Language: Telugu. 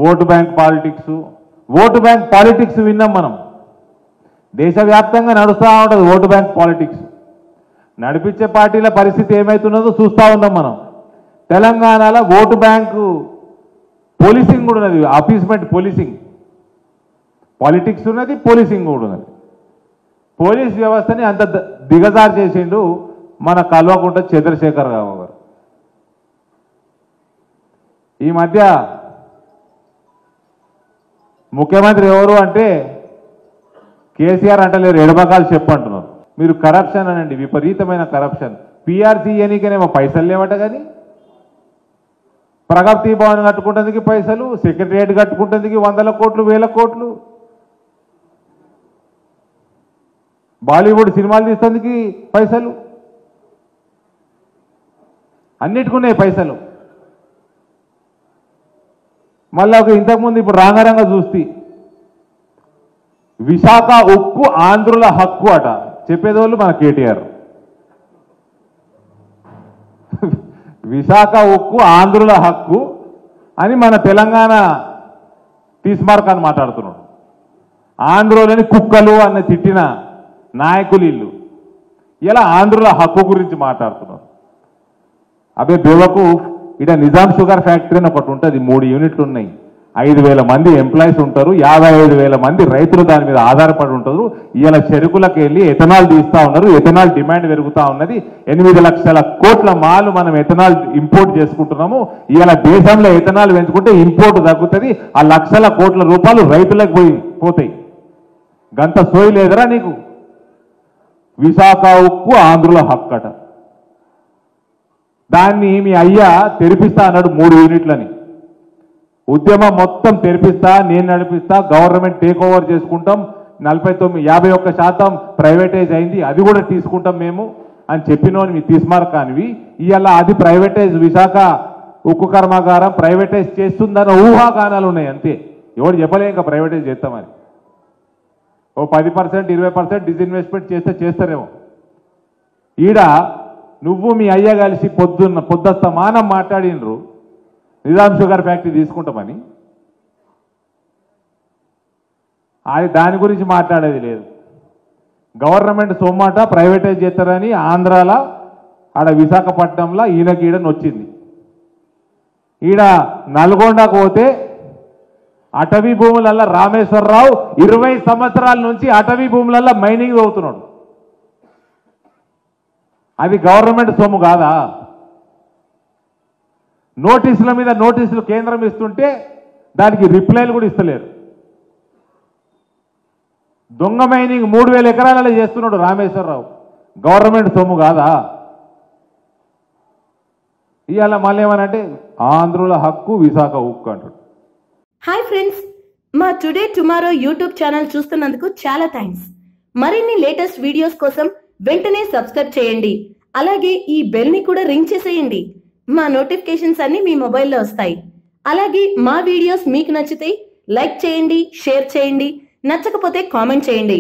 ఓటు బ్యాంక్ పాలిటిక్స్ విన్నాం మనం. దేశవ్యాప్తంగా నడుస్తూ ఉంటుంది ఓటు బ్యాంక్ పాలిటిక్స్. నడిపించే పార్టీల పరిస్థితి ఏమవుతున్నదో చూస్తూ ఉన్నాం మనం. తెలంగాణలో ఓటు బ్యాంకు పోలీసింగ్ కూడా ఉన్నది, అపీస్మెంట్ పోలీసింగ్. పాలిటిక్స్ ఉన్నది, పోలీసింగ్ కూడా ఉన్నది. పోలీస్ వ్యవస్థని అంత దిగజారు చేసిండు మన కల్వకుంట్ల చంద్రశేఖర్ రావు గారు. ఈ మధ్య ముఖ్యమంత్రి ఎవరు అంటే కేసీఆర్ అంటలేరు, ఎడమకాలు చెప్పంటున్నారు. మీరు కరప్షన్ అనండి, విపరీతమైన కరప్షన్. పీఆర్సీ ఎన్నికనేమో పైసలు లేవట, కానీ ప్రగతి భవన్ కట్టుకుంటందుకు పైసలు, సెక్రటరియట్ కట్టుకుంటందుకు 100 కోట్లు 1000 కోట్లు, బాలీవుడ్ సినిమాలు తీసేందుకు పైసలు, అన్నిటికున్నాయి పైసలు. మళ్ళీ ఒక ఇంతకుముందు ఇప్పుడు రాంగారంగా చూస్తే విశాఖ ఉక్కు ఆంధ్రుల హక్కు అట చెప్పేదోళ్ళు మన కేటీఆర్. విశాఖ ఉక్కు ఆంధ్రుల హక్కు అని మన తెలంగాణ తీస్మార్క్ అని మాట్లాడుతున్నాడు. ఆంధ్రులని కుక్కలు అని తిట్టిన నాయకులు ఇల్లు ఇలా ఆంధ్రుల హక్కు గురించి మాట్లాడుతున్నారు. అదే బేవకు ఇక్కడ నిజాం షుగర్ ఫ్యాక్టరీ అని ఒకటి ఉంటుంది, 3 యూనిట్లు ఉన్నాయి, 5000 మంది ఎంప్లాయీస్ ఉంటారు, 55,000 మంది రైతులు దాని మీద ఆధారపడి ఉంటారు. ఇలా చెరుకులకు వెళ్ళి ఎథనాల్ తీస్తూ ఉన్నారు, ఎథనాల్ డిమాండ్ పెరుగుతూ ఉన్నది. 8 లక్షల కోట్ల మాలు మనం ఎథనాల్ ఇంపోర్ట్ చేసుకుంటున్నాము. ఇలా దేశంలో ఎథనాల్ పెంచుకుంటే ఇంపోర్ట్ తగ్గుతుంది, ఆ లక్షల కోట్ల రూపాయలు రైతులకు పోతాయి. గంత సోయి లేదరా నీకు? విశాఖ ఉక్కు ఆంధ్రుల హక్కట. దాన్ని మీ అయ్యా తెరిపిస్తా అన్నాడు 3 యూనిట్లని. ఉద్యమం మొత్తం తెరిపిస్తా, నేను నడిపిస్తా, గవర్నమెంట్ టేక్ ఓవర్ చేసుకుంటాం, 51% ప్రైవేటైజ్ అయింది, అది కూడా తీసుకుంటాం మేము అని చెప్పినోని మీ తీస్మార్క్ కానివి. ఇవాళ అది ప్రైవేటైజ్, విశాఖ ఉక్కు కర్మాగారం ప్రైవేటైజ్ చేస్తుందన్న ఊహాగానాలు ఉన్నాయి అంతే. ఎవరు చెప్పలే ఇంకా ప్రైవేటైజ్ చేస్తామని. ఓ 10% 20% డిస్ఇన్వెస్ట్మెంట్ చేస్తారేమో. ఈడ నువ్వు మీ అయ్య కలిసి పొద్దుస్తమానం మాట్లాడినరు నిజాం షుగర్ ఫ్యాక్టరీ తీసుకుంటామని. అది దాని గురించి మాట్లాడేది లేదు. గవర్నమెంట్ సొమ్మాట ప్రైవేటైజ్ చేస్తారని ఆంధ్రాలో ఆడ విశాఖపట్నంలో ఈయనకీడని వచ్చింది. ఈడ నల్గొండకు పోతే అటవీ భూములల్లో రామేశ్వరరావు 20 సంవత్సరాల నుంచి అటవీ భూములల్లో మైనింగ్ అవుతున్నాడు. అది గవర్నమెంట్ సొమ్ము కాదా? నోటీసుల మీద నోటీసులు కేంద్రం ఇస్తుంటే దానికి రిప్లైలు కూడా ఇస్తలేరు. దొంగ మైనింగ్ 3000 ఎకరాలలో చేస్తున్నాడు రామేశ్వరరావు. గవర్నమెంట్ సొమ్ము కాదా? ఇవాళ మళ్ళీ ఏమనంటే ఆంధ్రుల హక్కు విశాఖ ఉక్కు అంటాడు. హాయ్ ఫ్రెండ్స్, మా టుడే టుమారో యూట్యూబ్ ఛానల్ చూస్తున్నందుకు చాలా థ్యాంక్స్. మరిన్ని లేటెస్ట్ వీడియోస్ కోసం వెంటనే సబ్స్క్రైబ్ చేయండి. అలాగే ఈ బెల్ ని కూడా రింగ్ చేసేయండి. మా నోటిఫికేషన్స్ అన్ని మీ మొబైల్లో వస్తాయి. అలాగే మా వీడియోస్ మీకు నచ్చితే లైక్ చేయండి, షేర్ చేయండి, నచ్చకపోతే కామెంట్ చేయండి.